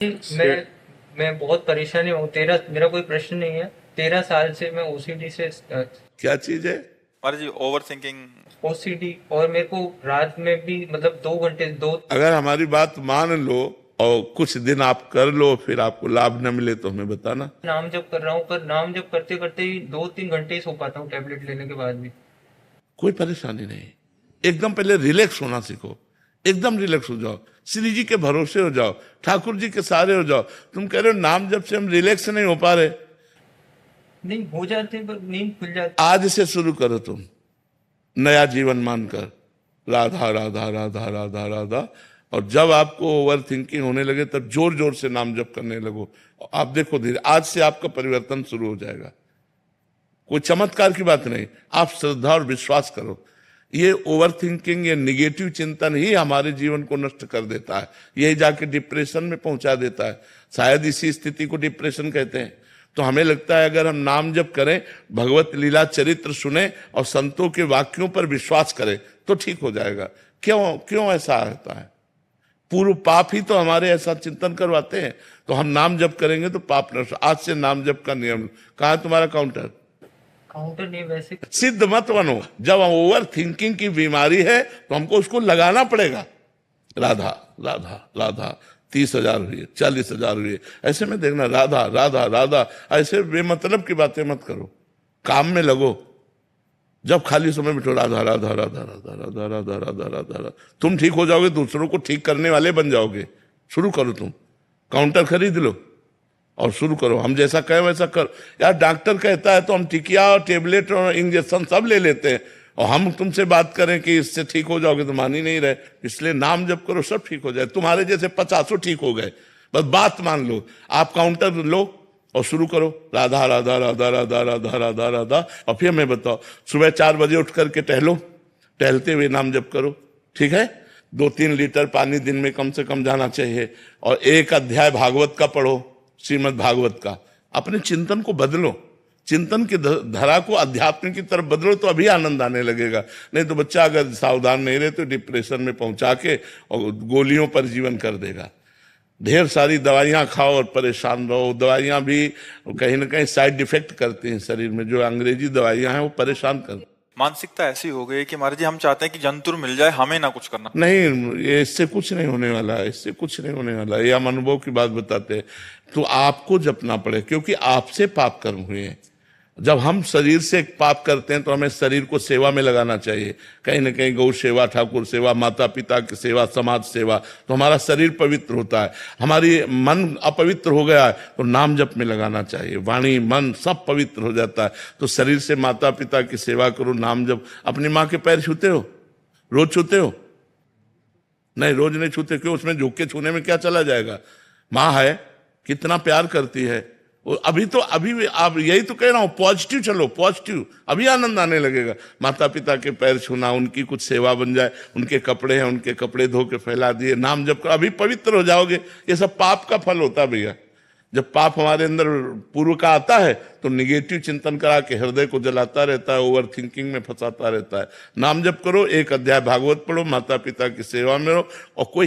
मैं मैं बहुत परेशानी हूँ। तेरा मेरा कोई प्रश्न नहीं है। 13 साल से मैं ओसीडी से क्या चीज है? अरे जी, ओवर थिंकिंग। ओसीडी, और मेरे को रात में भी मतलब 2 घंटे दो। अगर हमारी बात मान लो और कुछ दिन आप कर लो, फिर आपको लाभ न मिले तो हमें बताना। नाम जप कर रहा हूँ, पर नाम जप करते करते ही 2-3 घंटे ही सो पाता हूँ टैबलेट लेने के बाद भी। कोई परेशानी नहीं। एकदम पहले रिलैक्स होना सीखो। एकदम रिलैक्स हो जाओ, श्री जी के भरोसे हो जाओ, ठाकुर जी के सहारे हो जाओ। तुम कह रहे हो नाम जब से हम रिलैक्स नहीं हो पा रहे। नहीं हो जाते पर नींद खुल जाती। आज से शुरू करो तुम, नया जीवन मानकर राधा राधा राधा राधा राधा। और जब आपको ओवर थिंकिंग होने लगे तब जोर जोर से नाम जप करने लगो। आप देखो धीरे, आज से आपका परिवर्तन शुरू हो जाएगा। कोई चमत्कार की बात नहीं, आप श्रद्धा और विश्वास करो। ये ओवर थिंकिंग, ये निगेटिव चिंतन ही हमारे जीवन को नष्ट कर देता है। यही जाके डिप्रेशन में पहुंचा देता है। शायद इसी स्थिति को डिप्रेशन कहते हैं। तो हमें लगता है अगर हम नाम जप करें, भगवत लीला चरित्र सुने और संतों के वाक्यों पर विश्वास करें तो ठीक हो जाएगा। क्यों क्यों ऐसा होता है? पूर्व पाप ही तो हमारे ऐसा चिंतन करवाते हैं। तो हम नाम जप करेंगे तो पाप नष्ट। आज से नाम जप का नियम। कहाँ है तुम्हारा काउंटर? काउंटर नहीं वैसे। सिद्ध मत बनो। जब हम ओवर थिंकिंग की बीमारी है तो हमको उसको लगाना पड़ेगा। राधा राधा राधा, 30,000 हुई, 40,000 हुई, ऐसे में देखना राधा राधा राधा। ऐसे बेमतलब की बातें मत करो, काम में लगो। जब खाली समय में राधा राधा राधा राधा राधा राधा राधा राधा राधा, तुम ठीक हो जाओगे, दूसरों को ठीक करने वाले बन जाओगे। शुरू करो, तुम काउंटर खरीद लो और शुरू करो। हम जैसा कहें वैसा कर। यार डॉक्टर कहता है तो हम टिकिया और टेबलेट और इंजेक्शन सब ले लेते हैं, और हम तुमसे बात करें कि इससे ठीक हो जाओगे तो मान ही नहीं रहे। इसलिए नाम जप करो, सब ठीक हो जाए। तुम्हारे जैसे 50 ठीक हो गए, बस बात मान लो। आप काउंटर लो और शुरू करो राधा राधा राधा राधा राधा राधा राधा। और फिर मैं बताओ, सुबह 4 बजे उठ करके टहलो, टहलते हुए नाम जप करो, ठीक है? 2-3 लीटर पानी दिन में कम से कम जाना चाहिए। और 1 अध्याय भागवत का पढ़ो, श्रीमद् भागवत का। अपने चिंतन को बदलो, चिंतन की धारा को अध्यात्म की तरफ बदलो, तो अभी आनंद आने लगेगा। नहीं तो बच्चा अगर सावधान नहीं रहे तो डिप्रेशन में पहुंचा के और गोलियों पर जीवन कर देगा। ढेर सारी दवाइयां खाओ और परेशान रहो। दवाइयां भी कहीं ना कहीं साइड इफेक्ट करती हैं शरीर में। जो अंग्रेजी दवाइयां हैं वो परेशान कर। मानसिकता ऐसी हो गई कि महाराज जी हम चाहते हैं कि जंतुर मिल जाए, हमें ना कुछ करना। नहीं, ये इससे कुछ नहीं होने वाला है, इससे कुछ नहीं होने वाला है। ये हम अनुभव की बात बताते हैं। तो आपको जपना पड़े, क्योंकि आपसे पाप कर्म हुए हैं। जब हम शरीर से पाप करते हैं तो हमें शरीर को सेवा में लगाना चाहिए। कहीं ना कहीं गौ सेवा, ठाकुर सेवा, माता पिता की सेवा, समाज सेवा, तो हमारा शरीर पवित्र होता है। हमारी मन अपवित्र हो गया है तो नाम जप में लगाना चाहिए। वाणी मन सब पवित्र हो जाता है। तो शरीर से माता पिता की सेवा करो, नाम जप। अपनी माँ के पैर छूते हो? रोज छूते हो? नहीं, रोज नहीं छूते। क्यों? उसमें झुक के छूने में क्या चला जाएगा? माँ है, कितना प्यार करती है। अभी तो अभी आप, यही तो कह रहा हूं, पॉजिटिव चलो, पॉजिटिव। अभी आनंद आने लगेगा। माता पिता के पैर छूना, उनकी कुछ सेवा बन जाए। उनके कपड़े हैं, उनके कपड़े धो के फैला दिए, नाम जप कर, अभी पवित्र हो जाओगे। ये सब पाप का फल होता है भैया। जब पाप हमारे अंदर पूर्व का आता है तो निगेटिव चिंतन करा के हृदय को जलाता रहता है, ओवर थिंकिंग में फंसाता रहता है। नाम जप करो, 1 अध्याय भागवत पढ़ो, माता पिता की सेवा में रहो, और कोई